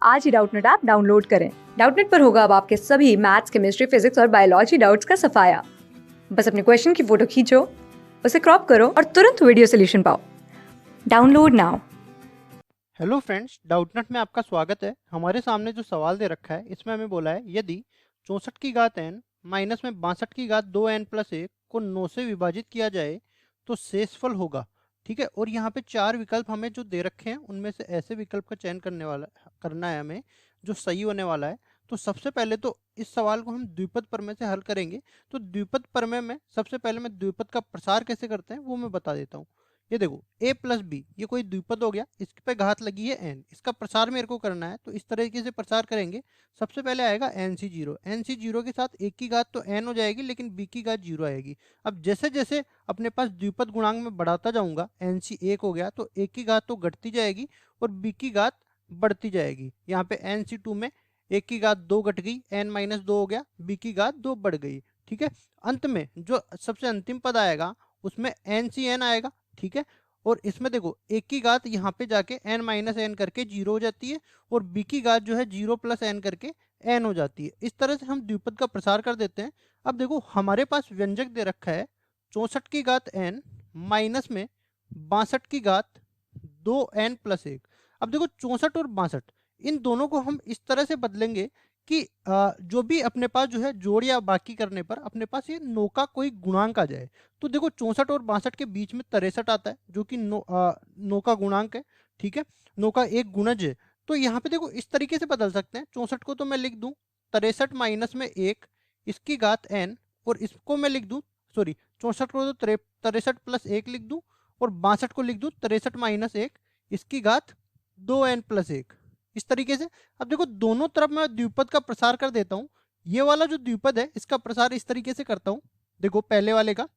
आज ही Doubtnut app download करें। Doubtnut पर होगा अब आपके सभी मैथ्स, केमिस्ट्री, फिजिक्स और बायोलॉजी डाउट्स का सफाया। बस अपने क्वेश्चन की फोटो खींचो, उसे क्रॉप करो और तुरंत वीडियो सोल्यूशन पाओ। Download now. Hello friends, Doubtnut में आपका स्वागत है। हमारे सामने जो सवाल दे रखा है इसमें हमें बोला है यदि 64 की घात n माइनस में 62 की घात 2n प्लस 1 को 9 से विभाजित किया जाए तो शेषफल होगा। ठीक है, और यहाँ पे चार विकल्प हमें जो दे रखे हैं उनमें से ऐसे विकल्प का चयन करना है हमें जो सही होने वाला है। तो सबसे पहले तो इस सवाल को हम द्विपद प्रमेय से हल करेंगे। तो द्विपद प्रमेय में सबसे पहले मैं द्विपद का प्रसार कैसे करते हैं वो मैं बता देता हूँ। ये देखो a प्लस बी, ये कोई द्विपद हो गया, इस पे घात लगी है n, इसका प्रसार मेरे को करना है तो इस तरीके से प्रसार करेंगे। सबसे पहले आएगा nc0, nc0 के साथ a की घात तो n हो जाएगी लेकिन b की घात 0 आएगी। अब जैसे जैसे अपने पास द्विपद गुणांक में बढ़ाता जाऊंगा, nc 1 हो गया तो a की घात तो घटती जाएगी और b की घात बढ़ती जाएगी। यहाँ पे nc2 में a की घात 2 घट गई, n माइनस 2 हो गया, b की घात 2 बढ़ गई। ठीक है, अंत में जो सबसे अंतिम पद आएगा उसमें ncn आएगा। ठीक है, और इसमें देखो एक की घात यहाँ पे जाके n माइनस एन करके 0 हो जाती है और b की घात जो है 0 प्लस एन करके n हो जाती है। इस तरह से हम द्विपद का प्रसार कर देते हैं। अब देखो हमारे पास व्यंजक दे रखा है 64 की घात n माइनस में 62 की घात 2n प्लस 1। अब देखो 64 और 62 इन दोनों को हम इस तरह से बदलेंगे कि जो भी अपने पास जो है जोड़ या बाकी करने पर अपने पास ये 9 का कोई गुणांक आ जाए। तो देखो 64 और 62 के बीच में 63 आता है जो कि 9 का गुणांक है। ठीक है, 9 का एक गुणज है। तो यहाँ पे देखो इस तरीके से बदल सकते हैं। 64 को तो मैं लिख दूं 63 माइनस में 1 इसकी घात n, और इसको मैं लिख दूं, सॉरी 64 को तो 63 प्लस 1 लिख दूं और 62 को लिख दूं 63 माइनस 1 इसकी घात 2n प्लस 1। इस तरीके से अब देखो दोनों तरफ मैं द्विपद का प्रसार कर देता हूँ। ये वाला जो द्विपद है इसका प्रसार इस तरीके से करता हूँ। देखो पहले वाले का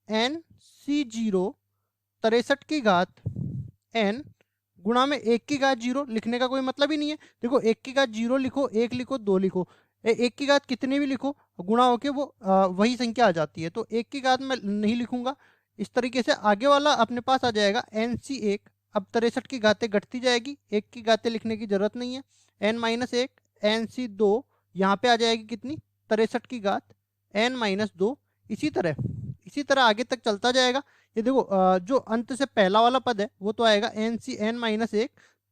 nc0 63 की घात n गुणा में 1 की घात 0 लिखने का कोई मतलब ही नहीं है। देखो 1 की घात 0 लिखो, 1 लिखो, 2 लिखो, 1 की घात कितने भी लिखो गुणा होके वो वही संख्या आ जाती है। तो 1 की घात मैं नहीं लिखूंगा। इस तरीके से आगे वाला अपने पास आ जाएगा nc1। अब 63 की घातें घटती जाएगी, 1 की घातें लिखने की जरूरत नहीं है। n माइनस 1 nc2 यहाँ पे आ जाएगी कितनी 63 की घात n माइनस 2। इसी तरह आगे तक चलता जाएगा। ये देखो जो अंत से पहला वाला पद है वो तो आएगा एन सी एन माइनस 1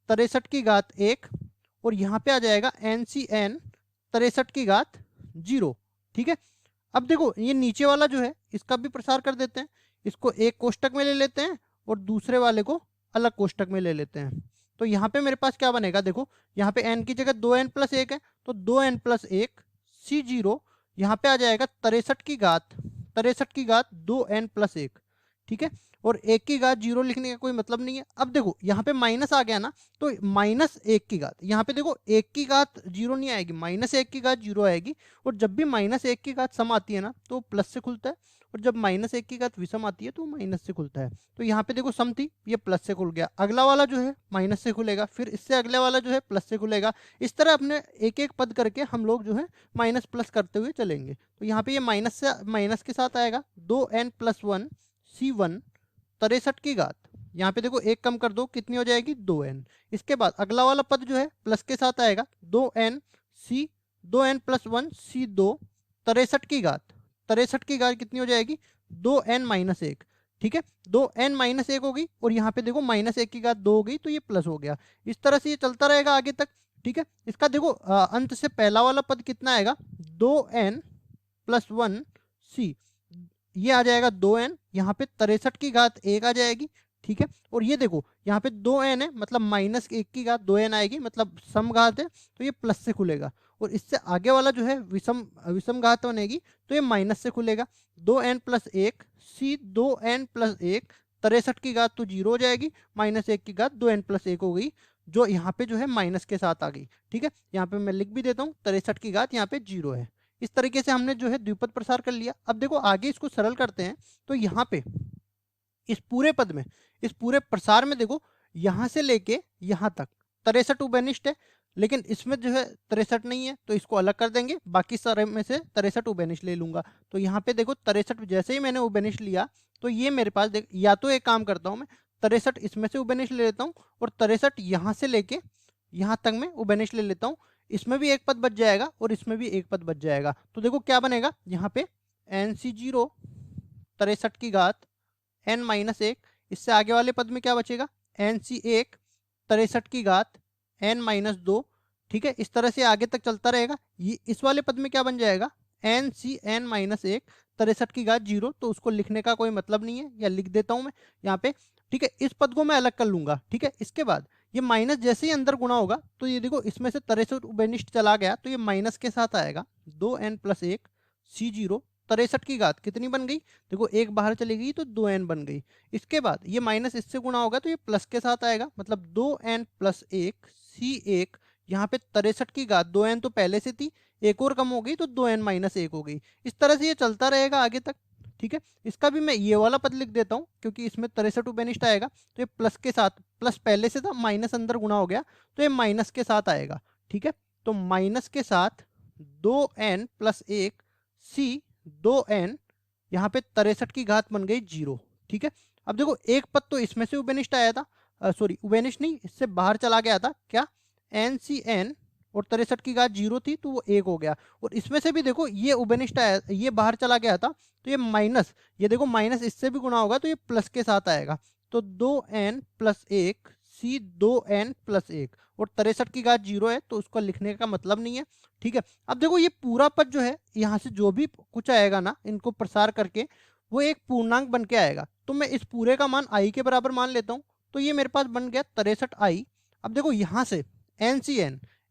63 की घात 1, और यहाँ पे आ जाएगा एन सी एन 63 की घात 0। ठीक है, अब देखो ये नीचे वाला जो है इसका भी प्रसार कर देते हैं। इसको एक कोष्टक में ले लेते हैं और दूसरे वाले को अलग कोष्टक में ले लेते हैं। तो यहाँ पे मेरे पास क्या बनेगा, देखो यहाँ पे n की जगह 2n प्लस 1 है तो 2n प्लस 1 C0 यहाँ पे आ जाएगा 63 की घात 2n प्लस 1। ठीक है, और 1 की घात 0 लिखने का कोई मतलब नहीं है। अब देखो यहाँ पे माइनस आ गया ना, तो माइनस 1 की घात, यहाँ पे देखो 1 की घात 0 नहीं आएगी, माइनस 1 की घात 0 आएगी। और जब भी माइनस 1 की घात सम आती है ना तो प्लस से खुलता है, और जब माइनस 1 की घात विषम आती है तो माइनस से खुलता है। तो यहाँ पे देखो सम थी, ये प्लस से खुल गया, अगला वाला जो है माइनस से खुलेगा, फिर इससे अगले वाला जो है प्लस से खुलेगा। इस तरह अपने एक एक पद करके हम लोग जो है माइनस प्लस करते हुए चलेंगे। तो यहाँ पे ये माइनस से माइनस के साथ आएगा 2n प्लस 1 C1 63 की घात, यहाँ पे देखो एक कम कर दो कितनी हो जाएगी 2n। इसके बाद अगला वाला पद जो है प्लस के साथ आएगा 2n प्लस 1 C2 63 की घात, 63 की घात कितनी हो जाएगी 2n माइनस 1। ठीक है, 2n माइनस 1 होगी और यहाँ पे देखो माइनस 1 की घात 2 हो गई तो ये प्लस हो गया। इस तरह से ये चलता रहेगा आगे तक। ठीक है, इसका देखो अंत से पहला वाला पद कितना आएगा 2n प्लस 1 C, ये आ जाएगा 2n, यहाँ पे 63 की घात 1 आ जाएगी। ठीक है, और ये देखो यहाँ पे 2n है मतलब माइनस 1 की घात 2n आएगी, मतलब सम घात है तो ये प्लस से खुलेगा। और इससे आगे वाला जो है विषम विषम घात बनेगी तो ये माइनस से खुलेगा। 2n plus 1 C 2n plus 1 63 की घात तो 0 हो जाएगी, माइनस 1 की घात 2n प्लस 1 हो गई जो यहाँ पे जो है माइनस के साथ आ गई। ठीक है, यहाँ पे मैं लिख भी देता हूँ 63 की घात यहाँ पे 0 है। इस तरीके से हमने जो है द्विपद प्रसार कर लिया। अब देखो आगे इसको सरल करते हैं। तो यहाँ पे इस पूरे पद में, इस पूरे प्रसार में देखो यहाँ से लेके यहाँ तक 63 उभयनिष्ठ है, लेकिन इसमें जो है 63 नहीं है तो इसको अलग कर देंगे, बाकी सारे में से 63 उभयनिष्ठ ले लूंगा। तो यहाँ पे देखो 63 जैसे ही मैंने उभयनिष्ठ लिया तो ये मेरे पास या तो एक काम करता हूँ मैं 63 इसमें से उभयनिष्ठ ले लेता हूँ और 63 यहाँ से लेके यहाँ तक मैं उबेनिश ले लेता हूँ, इसमें भी एक पद बच जाएगा और इसमें भी एक पद बच जाएगा। तो देखो क्या बनेगा यहाँ पे NC0 63 की घात n माइनस 1, इससे आगे वाले पद में क्या बचेगा NC1 63 की घात n माइनस 2। ठीक है, इस तरह से आगे तक चलता रहेगा। ये इस वाले पद में क्या बन जाएगा NCn माइनस 1 63 की घात 0, तो उसको लिखने का कोई मतलब नहीं है, या लिख देता हूं मैं यहाँ पे। ठीक है, इस पद को मैं अलग कर लूंगा। ठीक है, इसके बाद ये माइनस जैसे ही अंदर गुणा होगा तो ये देखो इसमें से 63 उबेनिष्ट चला गया तो ये माइनस के साथ आएगा 2n प्लस 1 C0 63 की घात कितनी बन गई, देखो एक बाहर चली गई तो 2n बन गई। इसके बाद ये माइनस इससे गुणा होगा तो ये प्लस के साथ आएगा, मतलब 2n प्लस 1 C1, यहाँ पे 63 की घात 2n तो पहले से थी, एक और कम हो गई तो 2n माइनस 1 हो गई। इस तरह से ये चलता रहेगा आगे तक। ठीक है, इसका भी मैं ये वाला पद लिख देता हूँ क्योंकि इसमें 63 उबेनिष्ट आएगा तो ये प्लस के साथ, प्लस पहले से था माइनस अंदर गुणा हो गया तो ये माइनस के साथ आएगा। ठीक है, तो माइनस के साथ 2n प्लस 1 C 2n, यहाँ पे 63 की घात बन गई 0। ठीक है, अब देखो एक पद तो इसमें से उबेनिष्ट आया था, सॉरी उबेनिष्ट नहीं, इससे बाहर चला गया था क्या NCn, और 63 की घात 0 थी तो वो 1 हो गया। और इसमें से भी देखो ये उबेनिष्ट आया, ये बाहर चला गया था तो ये माइनस, ये देखो माइनस इससे भी गुणा होगा तो ये प्लस के साथ आएगा, तो 2n plus 1 C 2n plus 1, और 63 की घात 0 है तो उसको लिखने का मतलब नहीं है। ठीक है, अब देखो ये पूरा पद जो है यहाँ से जो भी कुछ आएगा ना, इनको प्रसार करके वो एक पूर्णांक बन के आएगा, तो मैं इस पूरे का मान i के बराबर मान लेता हूँ, तो ये मेरे पास बन गया 63i। अब देखो यहाँ से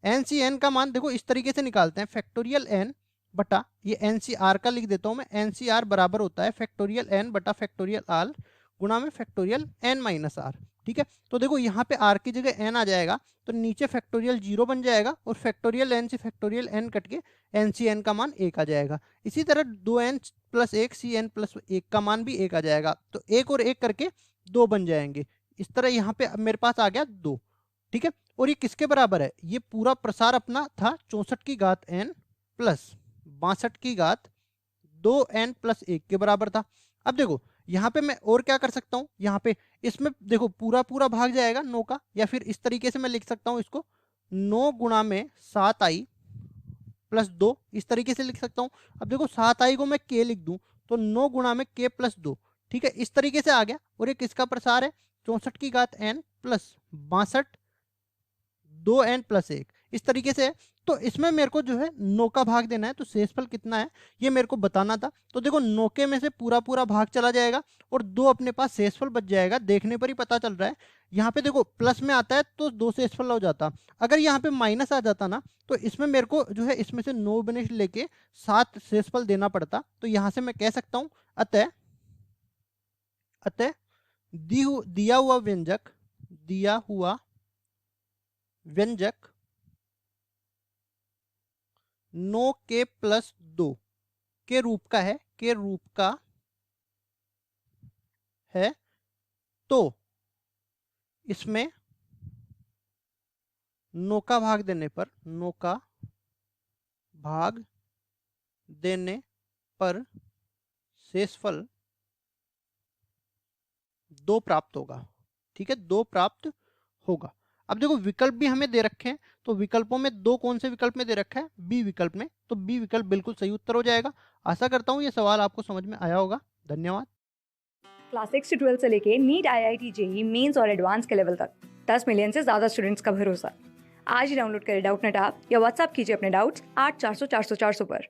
NCn का मान देखो इस तरीके से निकालते हैं, फैक्टोरियल n बटा ये NCr का लिख देता हूँ मैं, NCr बराबर होता है फैक्टोरियल n बटा फैक्टोरियल r गुणा में फैक्टोरियल n माइनस r। ठीक है, तो देखो यहाँ पे r की जगह n आ जाएगा तो नीचे फैक्टोरियल 0 बन जाएगा, और फैक्टोरियल n से फैक्टोरियल n कट के NCn का मान 1 आ जाएगा। इसी तरह 2n प्लस 1 Cn प्लस 1 का मान भी 1 आ जाएगा, तो 1 और 1 करके 2 बन जाएंगे। इस तरह यहाँ पे मेरे पास आ गया 2। ठीक है, और ये किसके बराबर है, ये पूरा प्रसार अपना था 64 की घात n प्लस 62 की घात 2n प्लस 1 के बराबर था। अब देखो यहाँ पे मैं और क्या कर सकता हूँ, यहाँ पे इसमें देखो पूरा पूरा भाग जाएगा 9 का, या फिर इस तरीके से मैं लिख सकता हूँ इसको 9 गुणा में 7i प्लस 2, इस तरीके से लिख सकता हूँ। अब देखो 7i को मैं k लिख दूं तो 9 गुणा में k प्लस 2। ठीक है, इस तरीके से आ गया, और ये किसका प्रसार है 64 की घात n प्लस 62 2n प्लस 1, इस तरीके से है। तो इसमें मेरे को जो है 9 का भाग देना है, तो शेषफल कितना है ये मेरे को बताना था। तो देखो 9 के में से पूरा पूरा भाग चला जाएगा और 2 अपने पास शेषफल बच जाएगा, देखने पर ही पता चल रहा है। यहाँ पे देखो प्लस में आता है तो 2 शेषफल हो जाता, अगर यहाँ पे माइनस आ जाता ना तो इसमें मेरे को जो है इसमें से 9 उबेनिष्ट लेके 7 शेषफल देना पड़ता। तो यहाँ से मैं कह सकता हूँ अतः दिया हुआ व्यंजक 9 के प्लस 2 के रूप का है, तो इसमें 9 का भाग देने पर शेषफल 2 प्राप्त होगा। ठीक है, 2 प्राप्त होगा। अब देखो विकल्प भी हमें दे रखे हैं, तो विकल्पों में 2 कौन से विकल्प में दे रखा है, बी विकल्प में, तो बी विकल्प बिल्कुल सही उत्तर हो जाएगा। आशा करता हूँ ये सवाल आपको समझ में आया होगा। धन्यवाद। क्लास 6 से 12 से लेके नीट IIT JEE मेंस और एडवांस के लेवल तक 10 मिलियन से ज़्यादा स्टूडेंट्स का भरोसा। आज ही डाउनलोड करें डाउटनेट ऐप या व्हाट्सएप कीजिए अपने डाउट्स 8400 400 400 पर।